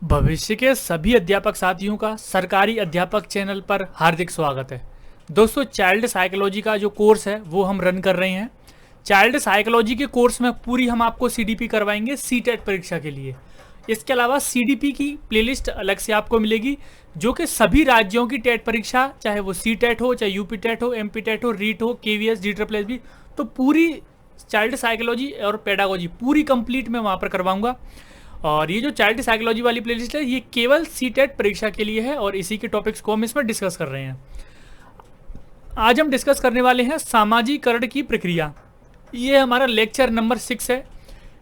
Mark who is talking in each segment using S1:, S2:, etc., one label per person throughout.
S1: भविष्य के सभी अध्यापक साथियों का सरकारी अध्यापक चैनल पर हार्दिक स्वागत है। दोस्तों, चाइल्ड साइकोलॉजी का जो कोर्स है वो हम रन कर रहे हैं। चाइल्ड साइकोलॉजी के कोर्स में पूरी हम आपको सीडीपी करवाएंगे सीटेट परीक्षा के लिए। इसके अलावा सीडीपी की प्लेलिस्ट अलग से आपको मिलेगी, जो कि सभी राज्यों की टेट परीक्षा, चाहे वो सीटेट हो, चाहे यूपी टेट हो, एमपी टेट हो, रीट हो, केवीएस, DSSB, तो पूरी चाइल्ड साइकोलॉजी और पेडागोजी पूरी कंप्लीट मैं वहाँ पर करवाऊंगा। और ये जो चाइल्ड साइकोलॉजी वाली प्लेलिस्ट है ये केवल सीटेट परीक्षा के लिए है और इसी के टॉपिक्स को हम इसमें डिस्कस कर रहे हैं। आज हम डिस्कस करने वाले हैं सामाजिकरण की प्रक्रिया। ये हमारा लेक्चर नंबर 6 है।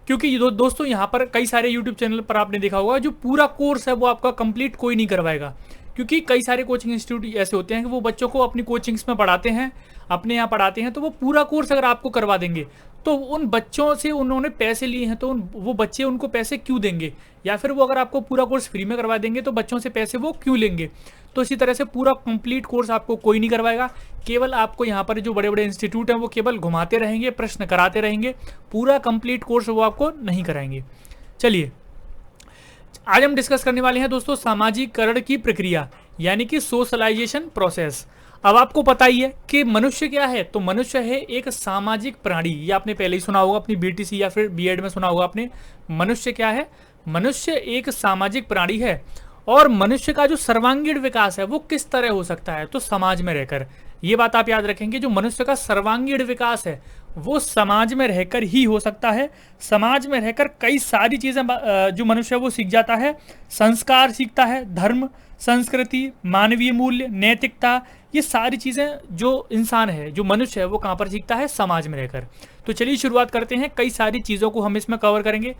S1: क्योंकि ये दोस्तों यहाँ पर कई सारे यूट्यूब चैनल पर आपने देखा होगा जो पूरा कोर्स है वो आपका कंप्लीट कोई नहीं करवाएगा, क्योंकि कई सारे कोचिंग इंस्टीट्यूट ऐसे होते हैं कि वो बच्चों को अपनी कोचिंग्स में पढ़ाते हैं, अपने यहाँ पढ़ाते हैं, तो वो पूरा कोर्स अगर आपको करवा देंगे तो उन बच्चों से उन्होंने पैसे लिए हैं, तो वो बच्चे उनको पैसे क्यों देंगे, या फिर वो अगर आपको पूरा कोर्स फ्री में करवा देंगे तो बच्चों से पैसे वो क्यों लेंगे। तो इसी तरह से पूरा कंप्लीट कोर्स आपको कोई नहीं करवाएगा। केवल आपको यहाँ पर जो बड़े बड़े इंस्टीट्यूट हैं वो केवल घुमाते रहेंगे, प्रश्न कराते रहेंगे, पूरा कंप्लीट कोर्स वो आपको नहीं कराएंगे। चलिए, आज हम डिस्कस करने वाले हैं दोस्तों सामाजिकरण की प्रक्रिया, यानी कि सोशलाइजेशन प्रोसेस। अब आपको पता ही है कि मनुष्य क्या है, तो मनुष्य है एक सामाजिक प्राणी। ये आपने पहले ही सुना होगा, अपनी बीटीसी या फिर बीएड में सुना होगा आपने। मनुष्य क्या है? मनुष्य एक सामाजिक प्राणी है। और मनुष्य का जो सर्वांगीण विकास है वो किस तरह हो सकता है, तो समाज में रहकर। ये बात आप याद रखेंगे, जो मनुष्य का सर्वांगीण विकास है वो समाज में रहकर ही हो सकता है। समाज में रहकर कई सारी चीजें जो मनुष्य वो सीख जाता है। संस्कार सीखता है, धर्म, संस्कृति, मानवीय मूल्य, नैतिकता, ये सारी चीजें जो इंसान है, जो मनुष्य है, वो कहाँ पर सीखता है? समाज में रहकर। तो चलिए शुरुआत करते हैं। कई सारी चीज़ों को हम इसमें कवर करेंगे।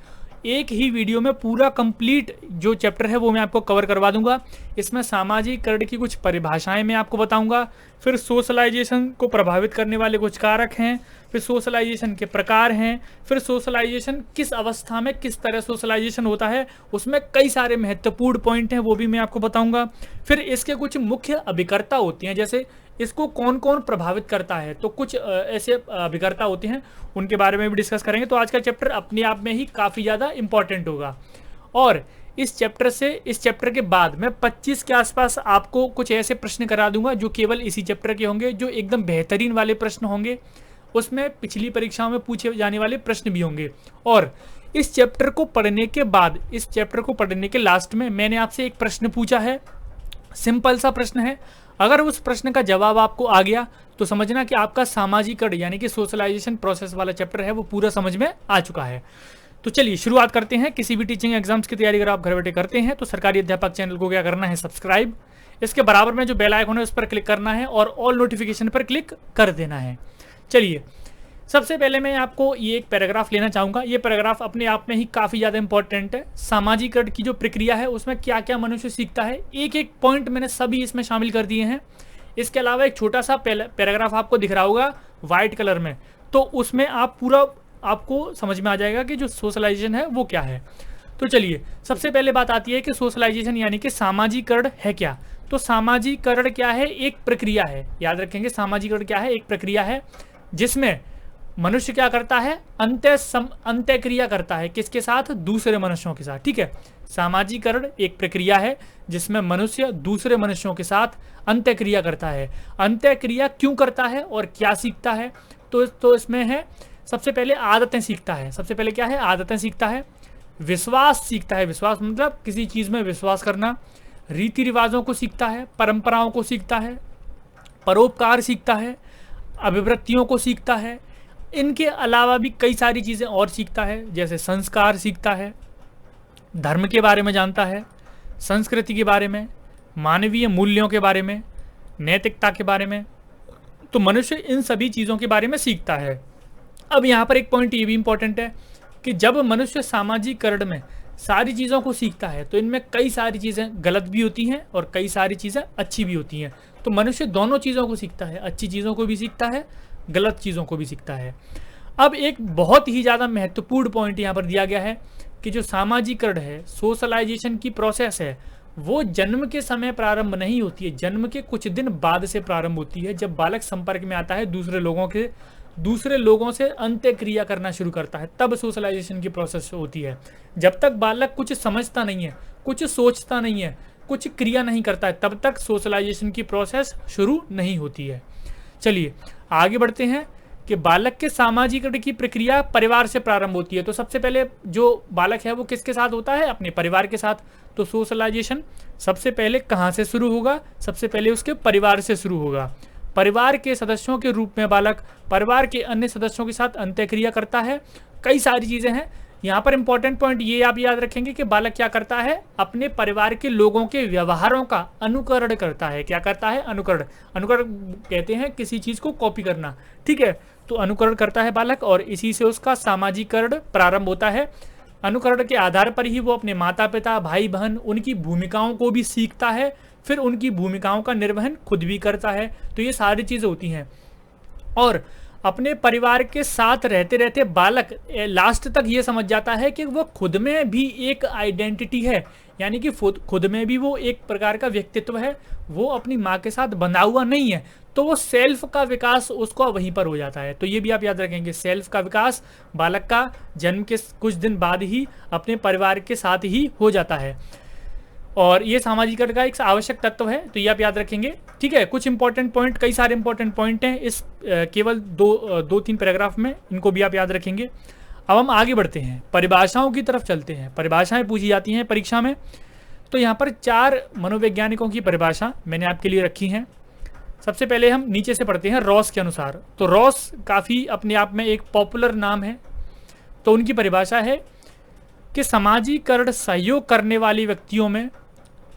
S1: एक ही वीडियो में पूरा कंप्लीट जो चैप्टर है वो मैं आपको कवर करवा दूंगा। इसमें सामाजिकरण की कुछ परिभाषाएं मैं आपको बताऊंगा, फिर सोशलाइजेशन को प्रभावित करने वाले कुछ कारक हैं, फिर सोशलाइजेशन के प्रकार हैं, फिर सोशलाइजेशन किस अवस्था में किस तरह सोशलाइजेशन होता है, उसमें कई सारे महत्वपूर्ण पॉइंट हैं वो भी मैं आपको बताऊंगा। फिर इसके कुछ मुख्य अभिकर्ता होती हैं, जैसे इसको कौन कौन प्रभावित करता है, तो कुछ ऐसे अभिकर्ता होते हैं उनके बारे में भी डिस्कस करेंगे। तो आज का चैप्टर अपने आप में ही काफ़ी ज़्यादा इंपॉर्टेंट होगा। और इस चैप्टर के बाद मैं 25 के आसपास आपको कुछ ऐसे प्रश्न करा दूंगा जो केवल इसी चैप्टर के होंगे, जो एकदम बेहतरीन वाले प्रश्न होंगे। उसमें पिछली परीक्षाओं में पूछे जाने वाले प्रश्न भी होंगे। और इस चैप्टर को पढ़ने के बाद, इस चैप्टर को पढ़ने के लास्ट में मैंने आपसे एक प्रश्न पूछा है। सिंपल सा प्रश्न है। अगर उस प्रश्न का जवाब आपको आ गया तो समझना कि आपका सामाजिकरण यानी कि सोशलाइजेशन प्रोसेस वाला चैप्टर है वो पूरा समझ में आ चुका है। तो चलिए शुरुआत करते हैं। किसी भी टीचिंग एग्जाम्स की तैयारी अगर आप घर बैठे करते हैं तो सरकारी अध्यापक चैनल को क्या करना है? सब्सक्राइब। इसके बराबर में जो बेल आइकन है उस पर क्लिक करना है और ऑल नोटिफिकेशन पर क्लिक कर देना है। चलिए, सबसे पहले मैं आपको ये एक पैराग्राफ लेना चाहूँगा। ये पैराग्राफ अपने आप में ही काफ़ी ज़्यादा इंपॉर्टेंट है। सामाजिकरण की जो प्रक्रिया है उसमें क्या क्या मनुष्य सीखता है, एक एक पॉइंट मैंने सभी इसमें शामिल कर दिए हैं। इसके अलावा एक छोटा सा पैराग्राफ आपको दिख रहा होगा वाइट कलर में, तो उसमें आपको समझ में आ जाएगा कि जो सोशलाइजेशन है वो क्या है। तो चलिए, सबसे पहले बात आती है कि सोशलाइजेशन यानी कि सामाजिकरण है क्या। तो सामाजिकरण क्या है? एक प्रक्रिया है। याद रखेंगे, सामाजिकरण क्या है? एक प्रक्रिया है जिसमें मनुष्य क्या करता है? अंत्य क्रिया करता है। किसके साथ? दूसरे मनुष्यों के साथ। ठीक है, सामाजिकरण एक प्रक्रिया है जिसमें मनुष्य दूसरे मनुष्यों के साथ अंत्य क्रिया करता है। अंत्य क्रिया क्यों करता है और क्या सीखता है? तो इसमें है, सबसे पहले आदतें सीखता है। सबसे पहले क्या है? आदतें सीखता है। विश्वास सीखता है। विश्वास मतलब किसी चीज़ में विश्वास करना। रीति रिवाजों को सीखता है, परंपराओं को सीखता है, परोपकार सीखता है, अभिवृत्तियों को सीखता है। इनके अलावा भी कई सारी चीज़ें और सीखता है, जैसे संस्कार सीखता है, धर्म के बारे में जानता है, संस्कृति के बारे में, मानवीय मूल्यों के बारे में, नैतिकता के बारे में। तो मनुष्य इन सभी चीज़ों के बारे में सीखता है। अब यहाँ पर एक पॉइंट ये भी इंपॉर्टेंट है कि जब मनुष्य सामाजिकरण में सारी चीज़ों को सीखता है तो इनमें कई सारी चीज़ें गलत भी होती हैं और कई सारी चीज़ें अच्छी भी होती हैं। तो मनुष्य दोनों चीज़ों को सीखता है, अच्छी चीज़ों को भी सीखता है, गलत चीज़ों को भी सीखता है। अब एक बहुत ही ज़्यादा महत्वपूर्ण पॉइंट यहाँ पर दिया गया है कि जो सामाजिकरण है, सोशलाइजेशन की प्रोसेस है, वो जन्म के समय प्रारंभ नहीं होती है, जन्म के कुछ दिन बाद से प्रारंभ होती है, जब बालक संपर्क में आता है दूसरे लोगों से अंत्यक्रिया करना शुरू करता है, तब सोशलाइजेशन की प्रोसेस होती है। जब तक बालक कुछ समझता नहीं है, कुछ सोचता नहीं है, कुछ क्रिया नहीं करता है, तब तक सोशलाइजेशन की प्रोसेस शुरू नहीं होती है। चलिए आगे बढ़ते हैं कि बालक के सामाजिकरण की प्रक्रिया परिवार से प्रारंभ होती है। तो सबसे पहले जो बालक है वो किसके साथ होता है? अपने परिवार के साथ। तो सोशलाइजेशन सबसे पहले कहाँ से शुरू होगा? सबसे पहले उसके परिवार से शुरू होगा। परिवार के सदस्यों के रूप में बालक परिवार के अन्य सदस्यों के साथ अंत्यक्रिया करता है। कई सारी चीजें हैं यहाँ पर। इंपॉर्टेंट पॉइंट ये आप याद रखेंगे कि बालक क्या करता है? अपने परिवार के लोगों के व्यवहारों का अनुकरण करता है। क्या करता है? अनुकरण। अनुकरण कहते हैं किसी चीज को कॉपी करना, ठीक है। तो अनुकरण करता है बालक और इसी से उसका सामाजिकरण प्रारंभ होता है। अनुकरण के आधार पर ही वो अपने माता पिता, भाई बहन, उनकी भूमिकाओं को भी सीखता है, फिर उनकी भूमिकाओं का निर्वहन खुद भी करता है। तो ये सारी चीजें होती हैं। और अपने परिवार के साथ रहते रहते बालक लास्ट तक ये समझ जाता है कि वो खुद में भी एक आइडेंटिटी है, यानी कि खुद में भी वो एक प्रकार का व्यक्तित्व है, वो अपनी माँ के साथ बंधा हुआ नहीं है। तो वो सेल्फ का विकास उसको वहीं पर हो जाता है। तो ये भी आप याद रखेंगे, सेल्फ का विकास बालक का जन्म के कुछ दिन बाद ही अपने परिवार के साथ ही हो जाता है और ये सामाजिकरण का एक आवश्यक तत्व है। तो ये आप याद रखेंगे, ठीक है। कुछ इंपॉर्टेंट पॉइंट, कई सारे इंपॉर्टेंट पॉइंट हैं इस केवल दो तीन पैराग्राफ में, इनको भी आप याद रखेंगे। अब हम आगे बढ़ते हैं, परिभाषाओं की तरफ चलते हैं। परिभाषाएं पूछी जाती हैं परीक्षा में। तो यहाँ पर 4 मनोवैज्ञानिकों की परिभाषा मैंने आपके लिए रखी हैं। सबसे पहले हम नीचे से पढ़ते हैं रॉस के अनुसार। तो रॉस काफ़ी अपने आप में एक पॉपुलर नाम है। तो उनकी परिभाषा है कि सामाजिकरण सहयोग करने वाली व्यक्तियों में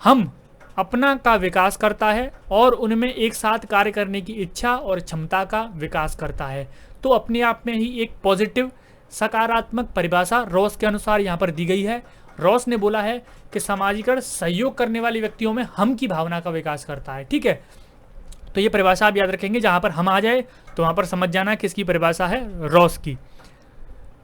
S1: हम अपना का विकास करता है और उनमें एक साथ कार्य करने की इच्छा और क्षमता का विकास करता है। तो अपने आप में ही एक पॉजिटिव सकारात्मक परिभाषा रॉस के अनुसार यहाँ पर दी गई है। रॉस ने बोला है कि सामाजिकरण सहयोग करने वाली व्यक्तियों में हम की भावना का विकास करता है, ठीक है। तो ये परिभाषा आप याद रखेंगे, जहाँ पर हम आ जाए तो वहाँ पर समझ जाना किसकी परिभाषा है? रॉस की।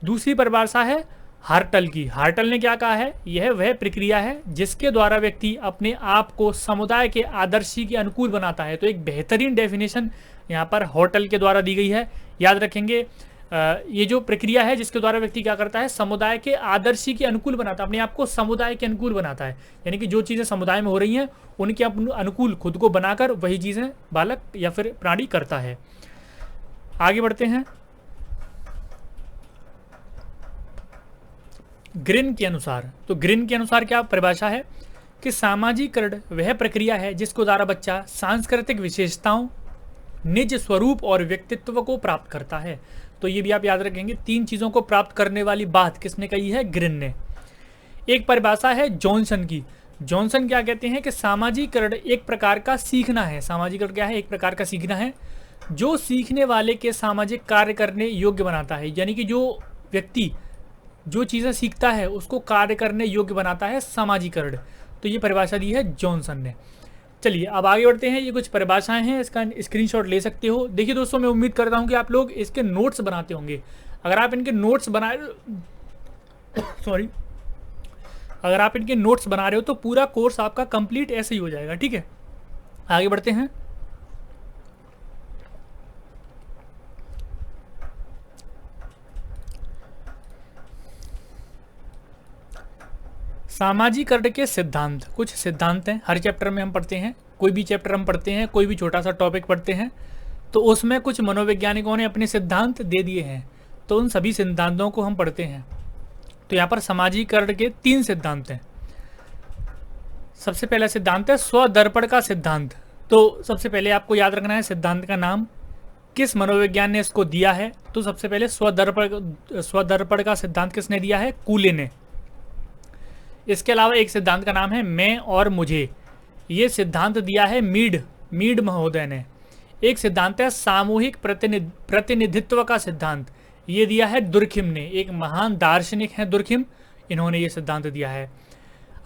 S1: दूसरी परिभाषा है हार्टल की। हार्टल ने क्या कहा है? यह वह प्रक्रिया है जिसके द्वारा व्यक्ति अपने आप को समुदाय के आदर्शी के अनुकूल बनाता है। तो एक बेहतरीन डेफिनेशन यहाँ पर हार्टल के द्वारा दी गई है, याद रखेंगे। ये जो प्रक्रिया है जिसके द्वारा व्यक्ति क्या करता है? समुदाय के आदर्शी के अनुकूल बनाता है, अपने आप को समुदाय के अनुकूल बनाता है। यानी कि जो चीज़ें समुदाय में हो रही हैं उनके अनुकूल खुद को बनाकर वही चीज़ें बालक या फिर प्राणी करता है। आगे बढ़ते हैं। ग्रिन के अनुसार, तो ग्रिन के अनुसार क्या परिभाषा है कि सामाजिकरण वह प्रक्रिया है जिसको द्वारा बच्चा सांस्कृतिक विशेषताओं, निज स्वरूप और व्यक्तित्व को प्राप्त करता है। तो ये भी आप याद रखेंगे, 3 चीजों को प्राप्त करने वाली बात किसने कही है? ग्रिन ने। एक परिभाषा है जॉनसन की। जॉनसन क्या कहते हैं कि सामाजिकरण एक प्रकार का सीखना है। सामाजिकरण क्या है? एक प्रकार का सीखना है जो सीखने वाले के सामाजिक कार्य करने योग्य बनाता है। यानी कि जो व्यक्ति जो चीज़ें सीखता है उसको कार्य करने योग्य बनाता है सामाजिकरण। तो ये परिभाषा दी है जॉनसन ने। चलिए अब आगे बढ़ते हैं। ये कुछ परिभाषाएं हैं, इसका स्क्रीनशॉट ले सकते हो। देखिए दोस्तों, मैं उम्मीद करता हूँ कि आप लोग इसके नोट्स बनाते होंगे। अगर आप इनके नोट्स बना अगर आप इनके नोट्स बना रहे हो तो पूरा कोर्स आपका कंप्लीट ऐसे ही हो जाएगा, ठीक है। आगे बढ़ते हैं। सामाजिकरण के सिद्धांत, कुछ सिद्धांत हैं, हर चैप्टर में हम पढ़ते हैं। कोई भी चैप्टर हम पढ़ते हैं, कोई भी छोटा सा टॉपिक पढ़ते हैं तो उसमें कुछ मनोवैज्ञानिकों ने अपने सिद्धांत दे दिए हैं, तो उन सभी सिद्धांतों को हम पढ़ते हैं। तो यहाँ पर सामाजिकरण के 3 सिद्धांत हैं। सबसे पहला सिद्धांत है स्वदर्पण का सिद्धांत। तो सबसे पहले आपको याद रखना है सिद्धांत का नाम, किस मनोविज्ञान ने इसको दिया है। तो सबसे पहले स्वदर्पण का सिद्धांत किसने दिया है? कूले ने। इसके अलावा एक सिद्धांत का नाम है मैं और मुझे। ये सिद्धांत दिया है मीड महोदय ने। एक सिद्धांत है सामूहिक प्रतिनिधित्व का सिद्धांत, ये दिया है दुर्खिम ने। एक महान दार्शनिक हैं दुर्खिम, इन्होंने ये सिद्धांत दिया है।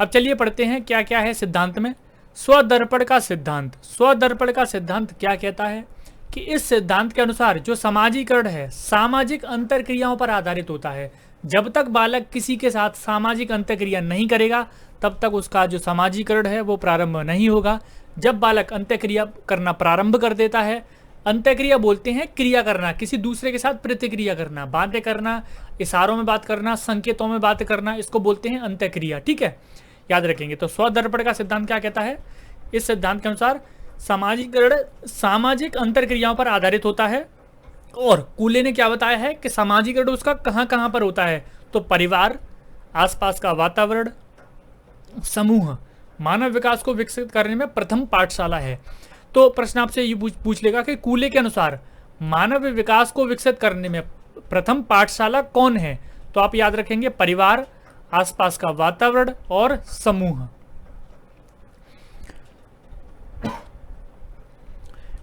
S1: अब चलिए पढ़ते हैं क्या क्या है सिद्धांत में। स्वदर्पण का सिद्धांत। स्वदर्पण का सिद्धांत क्या कहता है कि इस सिद्धांत के अनुसार जो सामाजिकरण है सामाजिक अंतरक्रियाओं पर आधारित होता है। जब तक बालक किसी के साथ सामाजिक अंतरक्रिया नहीं करेगा तब तक उसका जो सामाजिकरण है वो प्रारंभ नहीं होगा। जब बालक अंतरक्रिया करना प्रारंभ कर देता है अंत्यक्रिया बोलते हैं क्रिया करना, किसी दूसरे के साथ प्रतिक्रिया करना, बातें करना, इशारों में बात करना, संकेतों में बात करना, इसको बोलते हैं अंत्यक्रिया। ठीक है, याद रखेंगे। तो स्वदर्पण का सिद्धांत क्या कहता है? इस सिद्धांत के अनुसार सामाजिकरण सामाजिक अंतरक्रियाओं पर आधारित होता है। और कूले ने क्या बताया है कि सामाजिकरण उसका कहाँ कहाँ पर होता है? तो परिवार, आसपास का वातावरण, समूह मानव विकास को विकसित करने में प्रथम पाठशाला है। तो प्रश्न आपसे ये पूछ लेगा कि कूले के अनुसार मानव विकास को विकसित करने में प्रथम पाठशाला कौन है? तो आप याद रखेंगे परिवार, आसपास का वातावरण और समूह।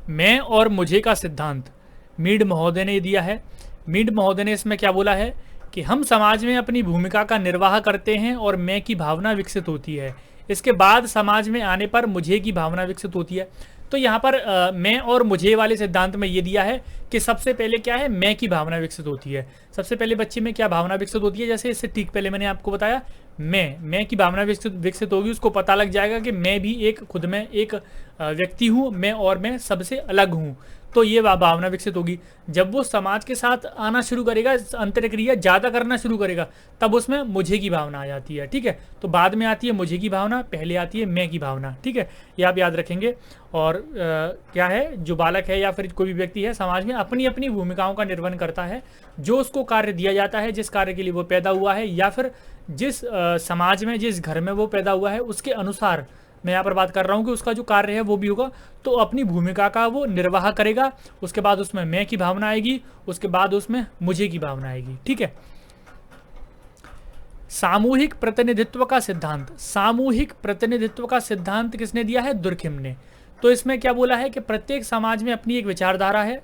S1: मैं और मुझे का सिद्धांत मीड महोदय ने दिया है। मीड महोदय ने इसमें क्या बोला है कि हम समाज में अपनी भूमिका का निर्वाह करते हैं और मैं की भावना विकसित होती है। इसके बाद समाज में आने पर मुझे की भावना विकसित होती है। तो यहाँ पर मैं और मुझे वाले सिद्धांत में ये दिया है कि सबसे पहले क्या है? मैं की भावना विकसित होती है। सबसे पहले बच्चे में क्या भावना विकसित होती है? जैसे इससे ठीक पहले मैंने आपको बताया, मैं की भावना विकसित होगी, उसको पता लग जाएगा कि मैं भी एक खुद में एक व्यक्ति हूँ, मैं सबसे अलग हूँ। तो ये भावना विकसित होगी। जब वो समाज के साथ आना शुरू करेगा, अंतरक्रिया ज़्यादा करना शुरू करेगा, तब उसमें मुझे की भावना आ जाती है। ठीक है, तो बाद में आती है मुझे की भावना, पहले आती है मैं की भावना। ठीक है, ये आप याद रखेंगे। और क्या है, जो बालक है या फिर कोई भी व्यक्ति है समाज में अपनी अपनी भूमिकाओं का निर्वहन करता है। जो उसको कार्य दिया जाता है, जिस कार्य के लिए वो पैदा हुआ है, या फिर जिस समाज में, जिस घर में वो पैदा हुआ है, उसके अनुसार मैं यहाँ पर बात कर रहा हूँ कि उसका जो कार्य है वो भी होगा। तो अपनी भूमिका का वो निर्वाह करेगा। उसके बाद उसमें मैं की भावना आएगी, उसके बाद उसमें मुझे की भावना आएगी। ठीक है। सामूहिक प्रतिनिधित्व का सिद्धांत, सामूहिक प्रतिनिधित्व का सिद्धांत किसने दिया है? दुर्खिम ने। तो इसमें क्या बोला है कि प्रत्येक समाज में अपनी एक विचारधारा है,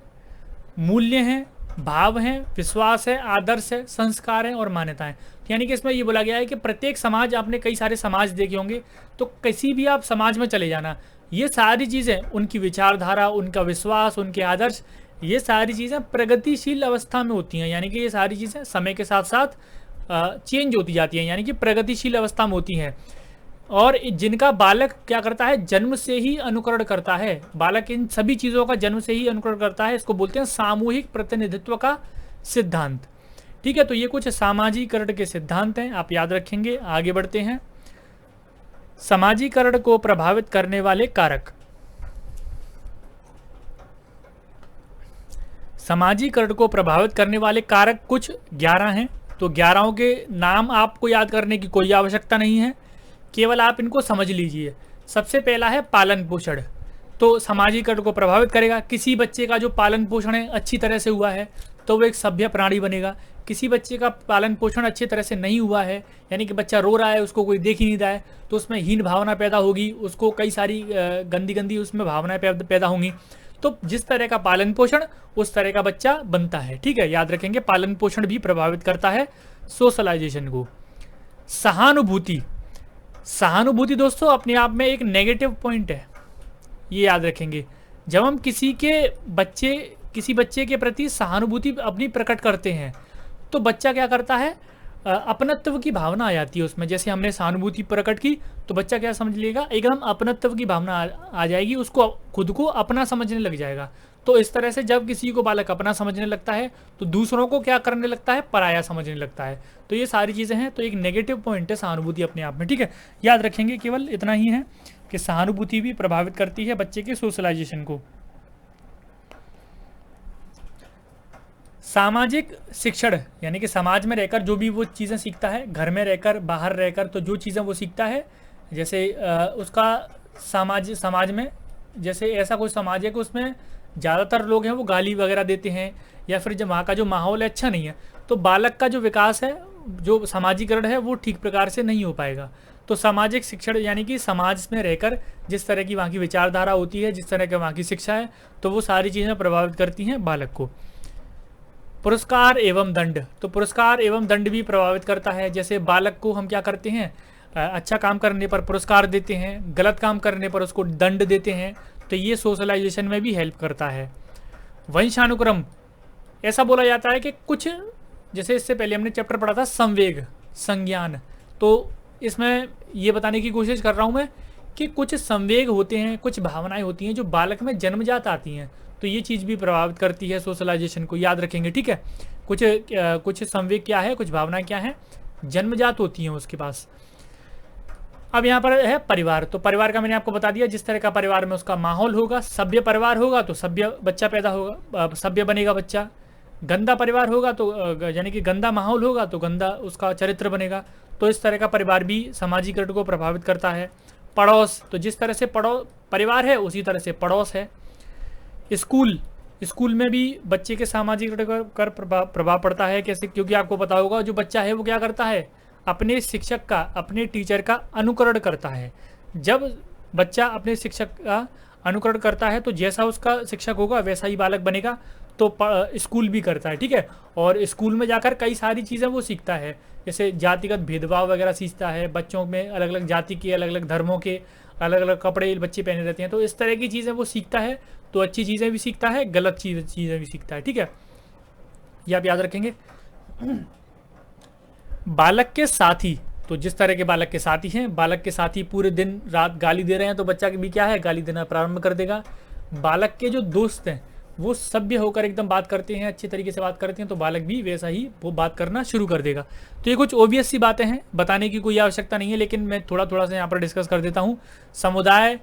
S1: मूल्य हैं, भाव हैं, विश्वास है, आदर्श है, संस्कार हैं और मान्यताएं। यानी कि इसमें ये बोला गया है कि प्रत्येक समाज, आपने कई सारे समाज देखे होंगे, तो किसी भी आप समाज में चले जाना, ये सारी चीज़ें, उनकी विचारधारा, उनका विश्वास, उनके आदर्श, ये सारी चीज़ें प्रगतिशील अवस्था में होती हैं। यानी कि ये सारी चीज़ें समय के साथ साथ चेंज होती जाती हैं, यानी कि प्रगतिशील अवस्था में होती हैं। और जिनका बालक क्या करता है? जन्म से ही अनुकरण करता है। बालक इन सभी चीज़ों का जन्म से ही अनुकरण करता है। इसको बोलते हैं सामूहिक प्रतिनिधित्व का सिद्धांत। ठीक है, तो ये कुछ सामाजिकरण के सिद्धांत हैं, आप याद रखेंगे। आगे बढ़ते हैं। समाजीकरण को प्रभावित करने वाले कारक। समाजीकरण को प्रभावित करने वाले कारक कुछ 11 हैं। तो 11 के नाम आपको याद करने की कोई आवश्यकता नहीं है, केवल आप इनको समझ लीजिए। सबसे पहला है पालन पोषण। तो समाजीकरण को प्रभावित करेगा। किसी बच्चे का जो पालन पोषण है अच्छी तरह से हुआ है तो वो एक सभ्य प्राणी बनेगा। किसी बच्चे का पालन पोषण अच्छी तरह से नहीं हुआ है, यानी कि बच्चा रो रहा है, उसको कोई देख ही नहीं रहा है, तो उसमें हीन भावना पैदा होगी, उसको कई सारी गंदी गंदी उसमें भावनाएं पैदा होंगी। तो जिस तरह का पालन पोषण, उस तरह का बच्चा बनता है। ठीक है, याद रखेंगे। पालन पोषण भी प्रभावित करता है सोशलाइजेशन को। सहानुभूति, सहानुभूति दोस्तों अपने आप में एक नेगेटिव पॉइंट है, ये याद रखेंगे। जब हम किसी बच्चे के प्रति सहानुभूति अपनी प्रकट करते हैं तो बच्चा क्या करता है? अपनत्व की भावना आ जाती है उसमें। जैसे हमने सहानुभूति प्रकट की तो बच्चा क्या समझ लेगा? एकदम अपनत्व की भावना आ जाएगी, उसको खुद को अपना समझने लग जाएगा। तो इस तरह से जब किसी को बालक अपना समझने लगता है तो दूसरों को क्या करने लगता है? पराया समझने लगता है। तो ये सारी चीज़ें हैं। तो एक नेगेटिव पॉइंट है सहानुभूति अपने आप में। ठीक है, याद रखेंगे। केवल इतना ही है कि सहानुभूति भी प्रभावित करती है बच्चे के सोशलाइजेशन को। सामाजिक शिक्षण, यानी कि समाज में रहकर जो भी वो चीज़ें सीखता है, घर में रहकर, बाहर रहकर, तो जो चीज़ें वो सीखता है, जैसे उसका समाज में, जैसे ऐसा कोई समाज है कि उसमें ज़्यादातर लोग हैं वो गाली वगैरह देते हैं, या फिर जब वहाँ का जो माहौल है अच्छा नहीं है, तो बालक का जो विकास है, जो सामाजिकरण है, वो ठीक प्रकार से नहीं हो पाएगा। तो सामाजिक शिक्षण यानी कि समाज में रहकर जिस तरह की वहाँ की विचारधारा होती है, जिस तरह की वहाँ की शिक्षा है, तो वो सारी चीज़ें प्रभावित करती हैं बालक को। पुरस्कार एवं दंड, तो पुरस्कार एवं दंड भी प्रभावित करता है। जैसे बालक को हम क्या करते हैं? अच्छा काम करने पर पुरस्कार देते हैं, गलत काम करने पर उसको दंड देते हैं। तो ये सोशलाइजेशन में भी हेल्प करता है। वंशानुक्रम, ऐसा बोला जाता है कि कुछ, जैसे इससे पहले हमने चैप्टर पढ़ा था संवेग, संज्ञान, तो इसमें ये बताने की कोशिश कर रहा हूँ मैं कि कुछ संवेग होते हैं, कुछ भावनाएं होती हैं जो बालक में जन्मजात आती हैं। तो ये चीज़ भी प्रभावित करती है सोशलाइजेशन को, याद रखेंगे, ठीक है। कुछ संवेग क्या है, कुछ भावनाएं क्या है, जन्मजात होती हैं उसके पास। अब यहाँ पर है परिवार। तो परिवार का मैंने आपको बता दिया, जिस तरह का परिवार में उसका माहौल होगा, सभ्य परिवार होगा तो सभ्य बच्चा पैदा होगा, सभ्य बनेगा बच्चा। गंदा परिवार होगा तो यानी कि गंदा माहौल होगा तो गंदा उसका चरित्र बनेगा। तो इस तरह का परिवार भी सामाजिकरण को प्रभावित करता है। पड़ोस, तो जिस तरह से परिवार है उसी तरह से पड़ोस है। स्कूल में भी बच्चे के सामाजिकरण पर प्रभाव पड़ता है। कैसे? क्योंकि आपको पता होगा जो बच्चा है वो क्या करता है, अपने शिक्षक का, अपने टीचर का अनुकरण करता है। जब बच्चा अपने शिक्षक का अनुकरण करता है तो जैसा उसका शिक्षक होगा वैसा ही बालक बनेगा। तो स्कूल भी करता है, ठीक है। और स्कूल में जाकर कई सारी चीज़ें वो सीखता है, जैसे जातिगत भेदभाव वगैरह सीखता है। बच्चों में अलग अलग जाति के, अलग अलग धर्मों के अलग अलग कपड़े बच्चे पहने रहते हैं, तो इस तरह की चीज़ें वो सीखता है। तो अच्छी चीज़ें भी सीखता है, गलत चीज़ें भी सीखता है, ठीक है। ये आप याद रखेंगे। बालक के साथी, तो जिस तरह के बालक के साथी हैं, बालक के साथी पूरे दिन रात गाली दे रहे हैं तो बच्चा भी क्या है, गाली देना प्रारंभ कर देगा। बालक के जो दोस्त हैं वो सभ्य होकर एकदम बात करते हैं, अच्छे तरीके से बात करते हैं, तो बालक भी वैसा ही वो बात करना शुरू कर देगा। तो ये कुछ ओबियस सी बातें हैं, बताने की कोई आवश्यकता नहीं है, लेकिन मैं थोड़ा थोड़ा सा यहाँ पर डिस्कस कर देता हूँ। समुदाय,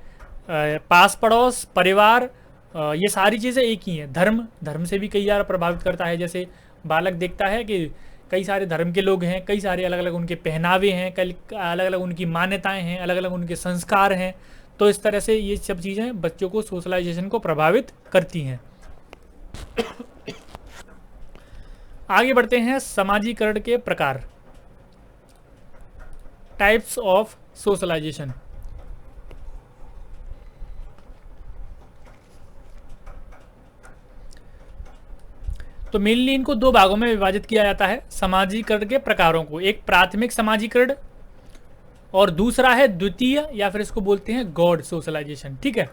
S1: पास पड़ोस, परिवार, ये सारी चीज़ें एक ही हैं। धर्म से भी कई बार प्रभावित करता है। जैसे बालक देखता है कि कई सारे धर्म के लोग हैं, कई सारे अलग अलग उनके पहनावे हैं, कई अलग अलग उनकी मान्यताएं हैं, अलग अलग उनके संस्कार हैं। तो इस तरह से ये सब चीज़ें बच्चों को सोशलाइजेशन को प्रभावित करती हैं। आगे बढ़ते हैं, समाजीकरण के प्रकार, टाइप्स ऑफ सोशलाइजेशन। तो मेनली इनको दो भागों में विभाजित किया जाता है समाजीकरण के प्रकारों को। एक प्राथमिक समाजीकरण और दूसरा है द्वितीय, या फिर इसको बोलते हैं गौड़ सोशलाइजेशन, ठीक है।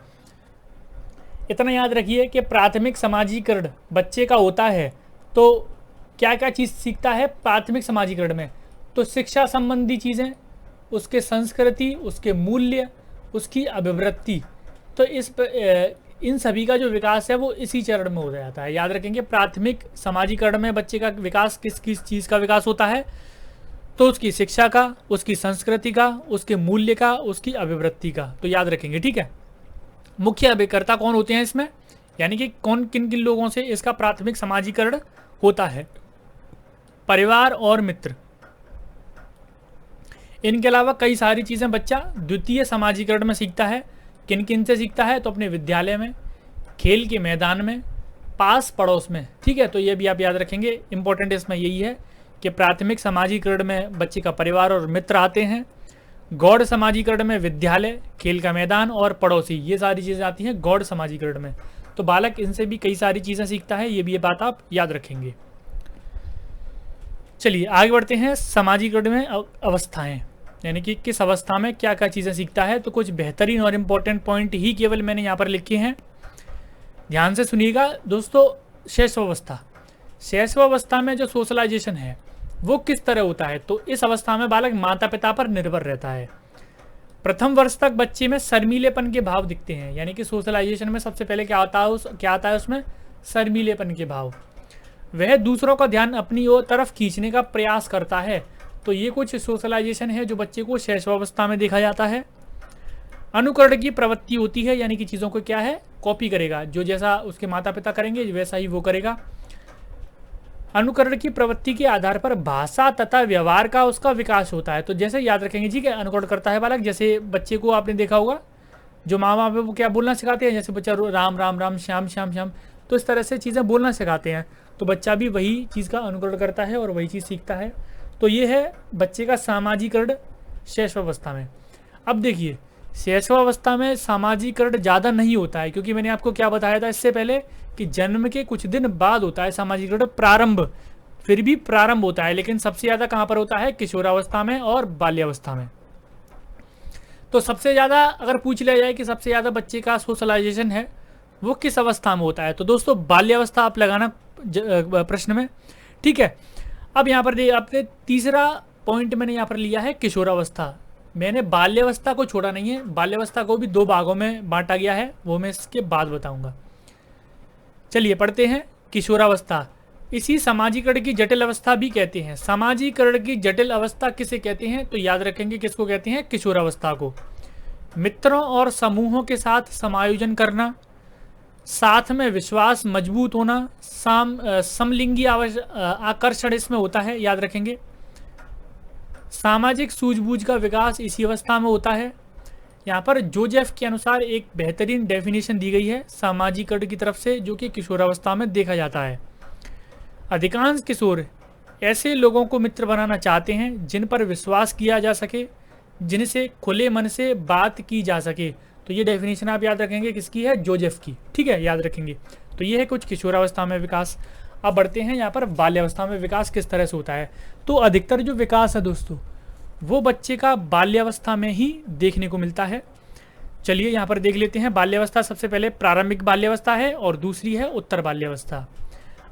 S1: इतना याद रखिए कि प्राथमिक समाजीकरण बच्चे का होता है तो क्या क्या चीज़ सीखता है प्राथमिक समाजीकरण में, तो शिक्षा संबंधी चीज़ें, उसके संस्कृति, उसके मूल्य, उसकी अभिवृत्ति। तो इन सभी का जो विकास है वो इसी चरण में हो जाता है। याद रखेंगे, प्राथमिक समाजीकरण में बच्चे का विकास किस किस चीज़ का विकास होता है, तो उसकी शिक्षा का, उसकी संस्कृति का, उसके मूल्य का, उसकी अभिवृत्ति का। तो याद रखेंगे, ठीक है। मुख्य अभिकर्ता कौन होते हैं इसमें, यानी कि कौन किन किन लोगों से इसका प्राथमिक समाजीकरण होता है, परिवार और मित्र। इनके अलावा कई सारी चीज़ें बच्चा द्वितीय समाजीकरण में सीखता है। किन किन से सीखता है, तो अपने विद्यालय में, खेल के मैदान में, पास पड़ोस में, ठीक है। तो ये भी आप याद रखेंगे। इंपॉर्टेंट इसमें यही है कि प्राथमिक समाजीकरण में बच्चे का परिवार और मित्र आते हैं, गौड़ समाजीकरण में विद्यालय, खेल का मैदान और पड़ोसी, ये सारी चीज़ें आती हैं गौड़ समाजीकरण में। तो बालक इनसे भी कई सारी चीज़ें सीखता है, ये बात आप याद रखेंगे। चलिए आगे बढ़ते हैं। समाजीकरण में अवस्थाएं, यानी कि किस अवस्था में क्या क्या चीज़ें सीखता है। तो कुछ बेहतरीन और इम्पोर्टेंट पॉइंट ही केवल मैंने यहाँ पर लिखे हैं, ध्यान से सुनिएगा दोस्तों। शैशवावस्था में जो सोशलाइजेशन है वो किस तरह होता है, तो इस अवस्था में बालक माता पिता पर निर्भर रहता है। प्रथम वर्ष तक बच्चे में शर्मीलेपन के भाव दिखते हैं, यानी कि सोशलाइजेशन में सबसे पहले क्या आता है उसमें शर्मीलेपन के भाव। वह दूसरों का ध्यान अपनी ओर तरफ खींचने का प्रयास करता है। तो ये कुछ सोशलाइजेशन है जो बच्चे को शैशवावस्था में देखा जाता है। अनुकरण की प्रवृत्ति होती है, यानी कि चीज़ों को क्या है, कॉपी करेगा, जो जैसा उसके माता पिता करेंगे वैसा ही वो करेगा। अनुकरण की प्रवृत्ति के आधार पर भाषा तथा व्यवहार का उसका विकास होता है। तो जैसे याद रखेंगे, ठीक है, अनुकरण करता है बालक। जैसे बच्चे को आपने देखा होगा जो माँ बाप है वो क्या बोलना सिखाते हैं, जैसे बच्चा राम राम राम, श्याम श्याम श्याम, तो इस तरह से चीज़ें बोलना सिखाते हैं। तो बच्चा भी वही चीज़ का अनुकरण करता है और वही चीज़ सीखता है। तो ये है बच्चे का सामाजिकरण शैशवावस्था में। अब देखिए, शैशवावस्था में सामाजिकरण ज़्यादा नहीं होता है, क्योंकि मैंने आपको क्या बताया था इससे पहले कि जन्म के कुछ दिन बाद होता है सामाजिकरण प्रारंभ, फिर भी प्रारंभ होता है, लेकिन सबसे ज़्यादा कहाँ पर होता है, किशोरावस्था में और बाल्यावस्था में। तो सबसे ज़्यादा अगर पूछ लिया जाए कि सबसे ज़्यादा बच्चे का सोशलाइजेशन है वो किस अवस्था में होता है, तो दोस्तों बाल्यावस्था आप लगाना प्रश्न में, ठीक है। अब यहाँ पर आपने तीसरा पॉइंट मैंने यहाँ पर लिया है किशोरावस्था। मैंने बाल्यावस्था को छोड़ा नहीं है, बाल्यावस्था को भी दो भागों में बांटा गया है, वो मैं इसके बाद बताऊंगा। चलिए पढ़ते हैं किशोरावस्था। इसी सामाजिकरण की जटिल अवस्था भी कहते हैं। सामाजिकरण की जटिल अवस्था किसे कहते हैं? तो याद रखेंगे किसको कहते हैं? किशोरावस्था को। मित्रों और समूहों के साथ समायोजन करना, साथ में विश्वास मजबूत होना, समलिंगी आकर्षण इसमें होता है, याद रखेंगे। सामाजिक सूझबूझ का विकास इसी अवस्था में होता है। यहाँ पर जोजेफ के अनुसार एक बेहतरीन डेफिनेशन दी गई है सामाजिकरण की तरफ से, जो कि किशोरावस्था में देखा जाता है। अधिकांश किशोर ऐसे लोगों को मित्र बनाना चाहते हैं जिन पर विश्वास किया जा सके, जिनसे खुले मन से बात की जा सके। तो ये डेफिनेशन आप याद रखेंगे किसकी है? जोजेफ की। ठीक है, याद रखेंगे। तो ये है कुछ किशोरावस्था में विकास। अब बढ़ते हैं यहाँ पर बाल्यावस्था में विकास किस तरह से होता है। तो अधिकतर जो विकास है दोस्तों, वो बच्चे का बाल्यावस्था में ही देखने को मिलता है। चलिए यहाँ पर देख लेते हैं। बाल्यावस्था सबसे पहले प्रारंभिक बाल्यावस्था है और दूसरी है उत्तर बाल्यावस्था।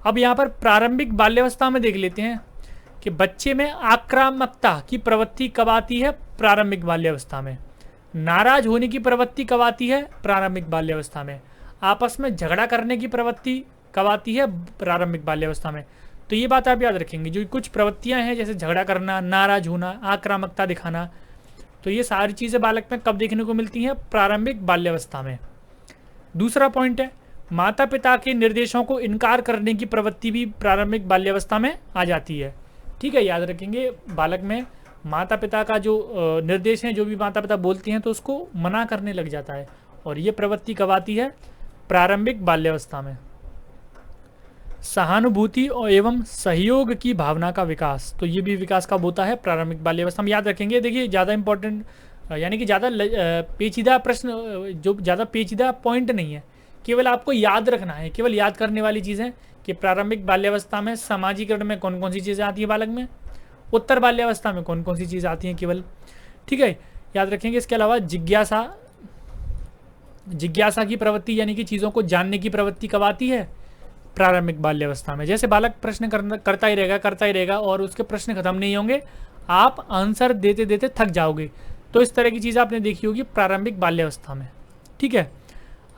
S1: अब यहाँ पर प्रारंभिक बाल्यावस्था में देख लेते हैं कि बच्चे में आक्रामकता की प्रवृत्ति कब आती है? प्रारंभिक बाल्यावस्था में। नाराज होने की प्रवृत्ति कब आती है? प्रारंभिक बाल्यावस्था में। आपस में झगड़ा करने की प्रवृत्ति कब आती है? प्रारंभिक बाल्यावस्था में। तो ये बात आप याद रखेंगे, जो कुछ प्रवृत्तियां हैं जैसे झगड़ा करना, नाराज होना, आक्रामकता दिखाना, तो ये सारी चीज़ें बालक में कब देखने को मिलती हैं? प्रारंभिक बाल्यावस्था में। दूसरा पॉइंट है, माता पिता के निर्देशों को इनकार करने की प्रवृत्ति भी प्रारंभिक बाल्यावस्था में आ जाती है। ठीक है, याद रखेंगे। बालक में माता पिता का जो निर्देश है, जो भी माता पिता बोलते हैं, तो उसको मना करने लग जाता है, और ये प्रवृत्ति कब आती है? प्रारंभिक बाल्यावस्था में। सहानुभूति और एवं सहयोग की भावना का विकास, तो ये भी विकास कब होता है? प्रारंभिक बाल्यावस्था में। याद रखेंगे। देखिए ज़्यादा इंपॉर्टेंट यानी कि ज़्यादा पेचीदा प्रश्न, जो ज़्यादा पेचीदा पॉइंट नहीं है, केवल आपको याद रखना है, केवल याद करने वाली चीज़ें कि प्रारंभिक बाल्यावस्था में सामाजिकरण में कौन कौन सी चीज़ें आती हैं बालक में, उत्तर बाल्यावस्था में कौन कौन सी चीज़ें आती हैं केवल। ठीक है, याद रखेंगे। इसके अलावा जिज्ञासा की प्रवृत्ति यानी कि चीज़ों को जानने की प्रवृत्ति कब आती है? प्रारंभिक बाल्यावस्था में। जैसे बालक प्रश्न करता ही रहेगा और उसके प्रश्न खत्म नहीं होंगे, आप आंसर देते देते थक जाओगे। तो इस तरह की चीज़ आपने देखी होगी प्रारंभिक बाल्यावस्था में। ठीक है,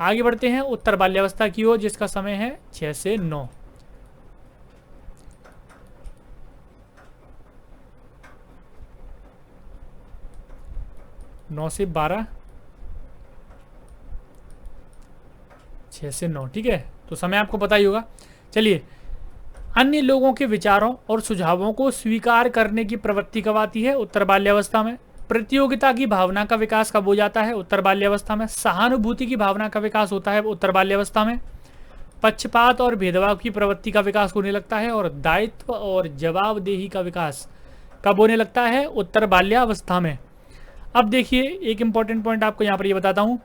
S1: आगे बढ़ते हैं उत्तर बाल्यावस्था की ओर, जिसका समय है 6 से 9। नौ से 12, 6 से 9। ठीक है, तो समय आपको पता ही होगा। चलिए, अन्य लोगों के विचारों और सुझावों को स्वीकार करने की प्रवृत्ति कब आती है? उत्तर बाल्यावस्था में। प्रतियोगिता की भावना का विकास कब हो जाता है? उत्तर बाल्यावस्था में। सहानुभूति की भावना का विकास होता है उत्तर बाल्यावस्था में। पक्षपात और भेदभाव की प्रवृत्ति का विकास होने लगता है, और दायित्व और जवाबदेही का विकास कब होने लगता है? उत्तर बाल्यावस्था में। अब देखिए, एक इंपॉर्टेंट पॉइंट आपको यहाँ पर ये बताता हूँ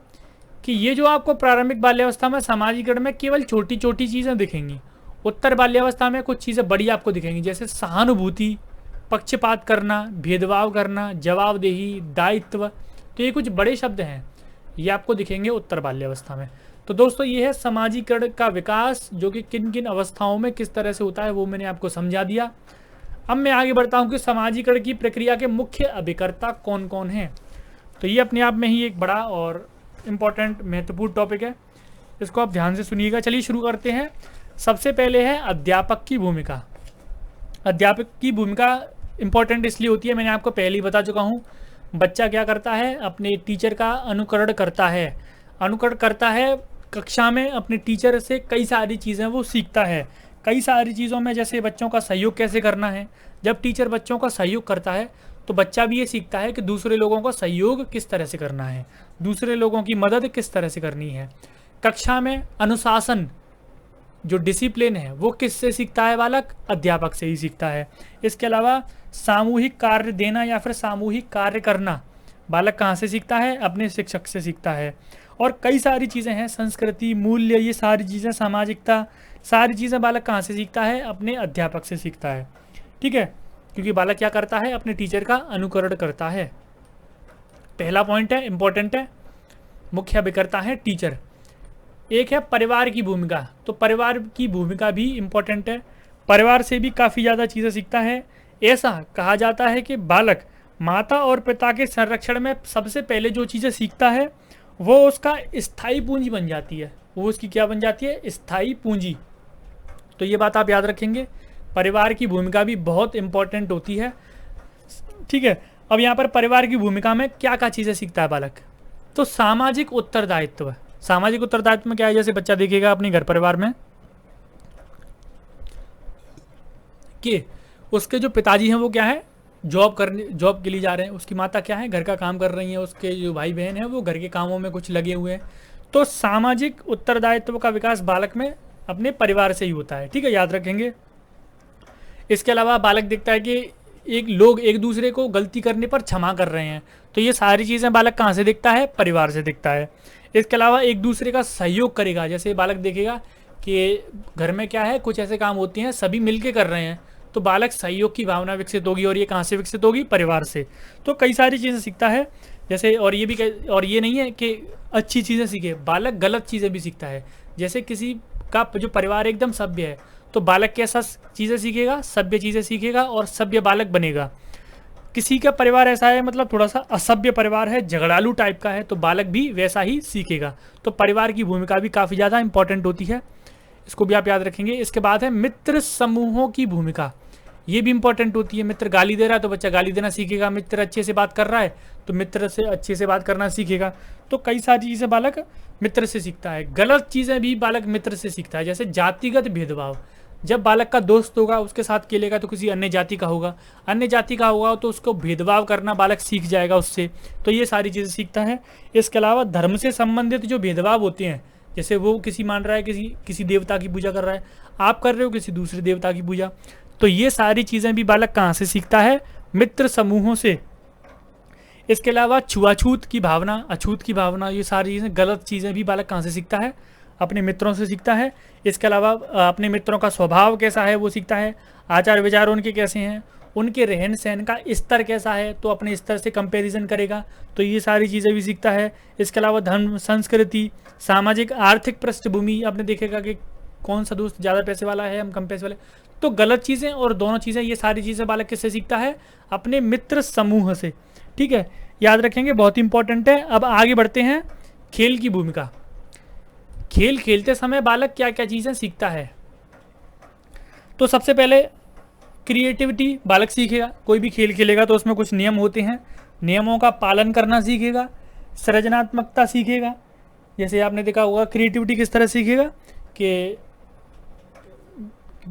S1: कि ये जो आपको प्रारंभिक बाल्यावस्था में सामाजिकरण में केवल छोटी छोटी चीज़ें दिखेंगी, उत्तर बाल्यावस्था में कुछ चीज़ें बड़ी आपको दिखेंगी, जैसे सहानुभूति, पक्षपात करना, भेदभाव करना, जवाबदेही, दायित्व। तो ये कुछ बड़े शब्द हैं, ये आपको दिखेंगे उत्तर बाल्यावस्था में। तो दोस्तों, ये है सामाजिकरण का विकास, जो कि किन किन अवस्थाओं में किस तरह से होता है, वो मैंने आपको समझा दिया। अब मैं आगे बढ़ता हूँ कि सामाजिकरण की प्रक्रिया के मुख्य अभिकर्ता कौन कौन हैं। तो ये अपने आप में ही एक बड़ा और इम्पॉर्टेंट महत्वपूर्ण टॉपिक है, इसको आप ध्यान से सुनिएगा। चलिए शुरू करते हैं। सबसे पहले है अध्यापक की भूमिका। अध्यापक की भूमिका इम्पॉर्टेंट इसलिए होती है, मैंने आपको पहले ही बता चुका हूँ। बच्चा क्या करता है? अपने टीचर का अनुकरण करता है कक्षा में अपने टीचर से कई सारी चीज़ें वो सीखता है। कई सारी चीज़ों में जैसे बच्चों का सहयोग कैसे करना है। जब टीचर बच्चों का सहयोग करता है तो बच्चा भी ये सीखता है कि दूसरे लोगों का सहयोग किस तरह से करना है, दूसरे लोगों की मदद किस तरह से करनी है। कक्षा में अनुशासन, जो डिसिप्लिन है, वो किससे सीखता है बालक? अध्यापक से ही सीखता है। इसके अलावा सामूहिक कार्य देना या फिर सामूहिक कार्य करना बालक कहाँ से सीखता है? अपने शिक्षक से सीखता है। और कई सारी चीज़ें हैं, संस्कृति, मूल्य, ये सारी चीज़ें, सामाजिकता, सारी चीज़ें बालक कहाँ से सीखता है? अपने अध्यापक से सीखता है। ठीक है, क्योंकि बालक क्या करता है? अपने टीचर का अनुकरण करता है। पहला पॉइंट है, इंपॉर्टेंट है, मुख्य अभिकर्ता है टीचर। एक है परिवार की भूमिका। तो परिवार की भूमिका भी इम्पोर्टेंट है, परिवार से भी काफ़ी ज़्यादा चीज़ें सीखता है। ऐसा कहा जाता है कि बालक माता और पिता के संरक्षण में सबसे पहले जो चीज़ें सीखता है वो उसका स्थायी पूंजी बन जाती है। वो उसकी क्या बन जाती है? स्थायी पूंजी। तो ये बात आप याद रखेंगे, परिवार की भूमिका भी बहुत इंपॉर्टेंट होती है। ठीक है, अब यहाँ पर परिवार की भूमिका में क्या क्या चीज़ें सीखता है बालक? तो सामाजिक उत्तरदायित्व। सामाजिक उत्तरदायित्व में क्या है? जैसे बच्चा देखेगा अपने घर परिवार में कि उसके जो पिताजी हैं वो क्या है, जॉब के लिए जा रहे हैं, उसकी माता क्या है, घर का काम कर रही हैं, उसके जो भाई बहन हैं वो घर के कामों में कुछ लगे हुए हैं। तो सामाजिक उत्तरदायित्व का विकास बालक में अपने परिवार से ही होता है। ठीक है, याद रखेंगे। इसके अलावा बालक देखता है कि लोग एक दूसरे को गलती करने पर क्षमा कर रहे हैं। तो ये सारी चीज़ें बालक कहाँ से दिखता है? परिवार से दिखता है। इसके अलावा एक दूसरे का सहयोग करेगा। जैसे बालक देखेगा कि घर में क्या है, कुछ ऐसे काम होते हैं सभी मिलके कर रहे हैं, तो बालक सहयोग की भावना विकसित होगी। और ये कहाँ से विकसित होगी? परिवार से। तो कई सारी चीज़ें सीखता है। जैसे और ये नहीं है कि अच्छी चीज़ें सीखे, बालक गलत चीज़ें भी सीखता है। जैसे किसी का जो परिवार एकदम सभ्य है, तो बालक कैसा चीज़ें सीखेगा? सभ्य चीज़ें सीखेगा और सभ्य बालक बनेगा। किसी का परिवार ऐसा है, मतलब थोड़ा सा असभ्य परिवार है, झगड़ालू टाइप का है, तो बालक भी वैसा ही सीखेगा। तो परिवार की भूमिका भी काफ़ी ज़्यादा इंपॉर्टेंट होती है, इसको भी आप याद रखेंगे। इसके बाद है मित्र समूहों की भूमिका। ये भी इंपॉर्टेंट होती है। मित्र गाली दे रहा है तो बच्चा गाली देना सीखेगा, मित्र अच्छे से बात कर रहा है तो मित्र से अच्छे से बात करना सीखेगा। तो कई सारी चीज़ें बालक मित्र से सीखता है। गलत चीज़ें भी बालक मित्र से सीखता है। जैसे जातिगत भेदभाव, जब बालक का दोस्त होगा उसके साथ खेलेगा तो किसी अन्य जाति का होगा, अन्य जाति का होगा तो उसको भेदभाव करना बालक सीख जाएगा उससे। तो ये सारी चीज़ें सीखता है। इसके अलावा धर्म से संबंधित जो भेदभाव होते हैं, जैसे वो किसी मान रहा है किसी देवता की पूजा कर रहा है, आप कर रहे हो किसी दूसरे देवता की पूजा, तो ये सारी चीज़ें भी बालक कहाँ से सीखता है? मित्र समूहों से। इसके अलावा छुआछूत की भावना, अछूत की भावना, ये सारी चीज़ें गलत चीज़ें भी बालक कहाँ से सीखता है? अपने मित्रों से सीखता है। इसके अलावा अपने मित्रों का स्वभाव कैसा है वो सीखता है, आचार विचार उनके कैसे हैं, उनके रहन सहन का स्तर कैसा है, तो अपने स्तर से कंपैरिजन करेगा। तो ये सारी चीज़ें भी सीखता है। इसके अलावा धर्म, संस्कृति, सामाजिक आर्थिक पृष्ठभूमि, आपने देखेगा कि कौन सा दोस्त ज़्यादा पैसे वाला है, हम कम पैसे वाले। तो गलत चीज़ें और दोनों चीज़ें, ये सारी चीज़ें बालक किससे सीखता है? अपने मित्र समूह से। ठीक है, याद रखेंगे, बहुत इंपॉर्टेंट है। अब आगे बढ़ते हैं, खेल की भूमिका। खेल खेलते समय बालक क्या क्या चीज़ें सीखता है? तो सबसे पहले क्रिएटिविटी बालक सीखेगा। कोई भी खेल खेलेगा तो उसमें कुछ नियम होते हैं, नियमों का पालन करना सीखेगा। सृजनात्मकता सीखेगा। जैसे आपने देखा होगा क्रिएटिविटी किस तरह सीखेगा कि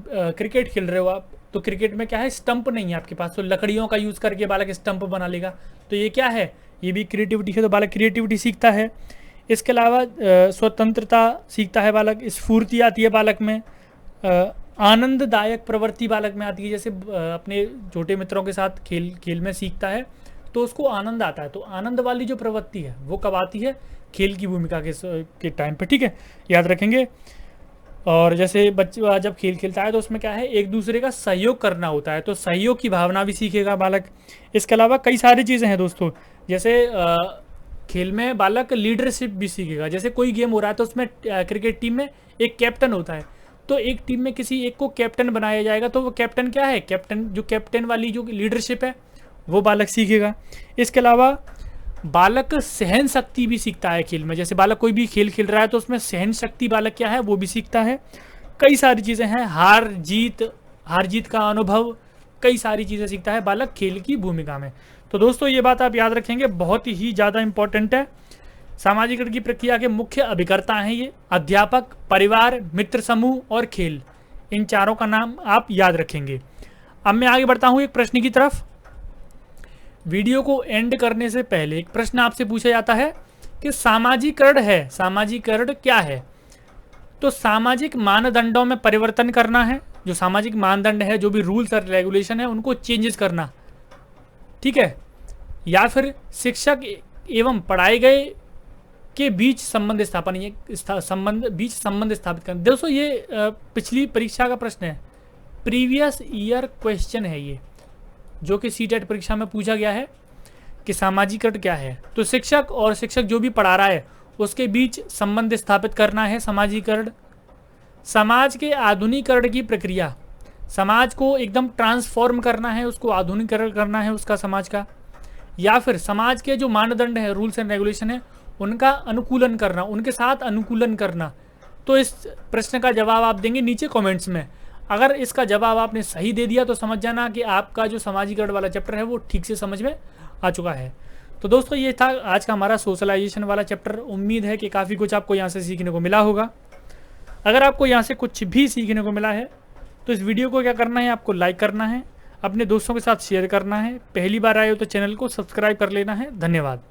S1: क्रिकेट खेल रहे हो आप, तो क्रिकेट में क्या है, स्टंप नहीं है आपके पास, तो लकड़ियों का यूज़ करके बालक स्टंप बना लेगा। तो ये क्या है? ये भी क्रिएटिविटी है। तो बालक क्रिएटिविटी सीखता है। इसके अलावा स्वतंत्रता सीखता है बालक, स्फूर्ति आती है बालक में, आनंददायक प्रवृत्ति बालक में आती है। जैसे अपने छोटे मित्रों के साथ खेल में सीखता है तो उसको आनंद आता है। तो आनंद वाली जो प्रवृत्ति है वो कब आती है? खेल की भूमिका के टाइम पे। ठीक है, याद रखेंगे। और जैसे बच्चा जब खेल खेलता है तो उसमें क्या है, एक दूसरे का सहयोग करना होता है, तो सहयोग की भावना भी सीखेगा बालक। इसके अलावा कई सारी चीज़ें हैं दोस्तों, जैसे खेल में बालक लीडरशिप भी सीखेगा। जैसे कोई गेम हो रहा है तो उसमें क्रिकेट टीम में एक कैप्टन होता है, तो एक टीम में किसी एक को कैप्टन बनाया जाएगा, तो वो कैप्टन क्या है? कैप्टन वाली जो लीडरशिप है वो बालक सीखेगा। इसके अलावा बालक सहन शक्ति भी सीखता है खेल में। जैसे बालक कोई भी खेल खेल रहा है तो उसमें सहन शक्ति बालक क्या है, वो भी सीखता है। कई सारी चीज़ें हैं, हार जीत का अनुभव, कई सारी चीज़ें सीखता है बालक खेल की भूमिका में। तो दोस्तों ये बात आप याद रखेंगे, बहुत ही ज़्यादा इंपॉर्टेंट है। सामाजिकरण की प्रक्रिया के मुख्य अभिकर्ता हैं ये अध्यापक, परिवार, मित्र समूह और खेल। इन चारों का नाम आप याद रखेंगे। अब मैं आगे बढ़ता हूँ एक प्रश्न की तरफ। वीडियो को एंड करने से पहले एक प्रश्न आपसे पूछा जाता है कि सामाजिकरण क्या है? तो सामाजिक मानदंडों में परिवर्तन करना है। जो सामाजिक मानदंड है, जो भी रूल्स और रेगुलेशन है, उनको चेंजेस करना, ठीक है। या फिर शिक्षक एवं पढ़ाए गए के बीच संबंध स्थापित करना। दोस्तों ये पिछली परीक्षा का प्रश्न है, प्रीवियस ईयर क्वेश्चन है ये, जो कि सीटेट परीक्षा में पूछा गया है कि सामाजिकरण क्या है। तो शिक्षक और शिक्षक जो भी पढ़ा रहा है उसके बीच संबंध स्थापित करना है सामाजिकरण। समाज के आधुनिकीकरण की प्रक्रिया, समाज को एकदम ट्रांसफॉर्म करना है, उसको आधुनिकीकरण करना है उसका, समाज का। या फिर समाज के जो मानदंड है, रूल्स एंड रेगुलेशन है, उनका अनुकूलन करना, उनके साथ अनुकूलन करना। तो इस प्रश्न का जवाब आप देंगे नीचे कमेंट्स में। अगर इसका जवाब आपने सही दे दिया तो समझ जाना कि आपका जो समाजीकरण वाला चैप्टर है वो ठीक से समझ में आ चुका है। तो दोस्तों ये था आज का हमारा सोशलाइजेशन वाला चैप्टर। उम्मीद है कि काफ़ी कुछ आपको यहाँ से सीखने को मिला होगा। अगर आपको यहाँ से कुछ भी सीखने को मिला है तो इस वीडियो को क्या करना है, आपको लाइक करना है, अपने दोस्तों के साथ शेयर करना है। पहली बार आए हो तो चैनल को सब्सक्राइब कर लेना है। धन्यवाद।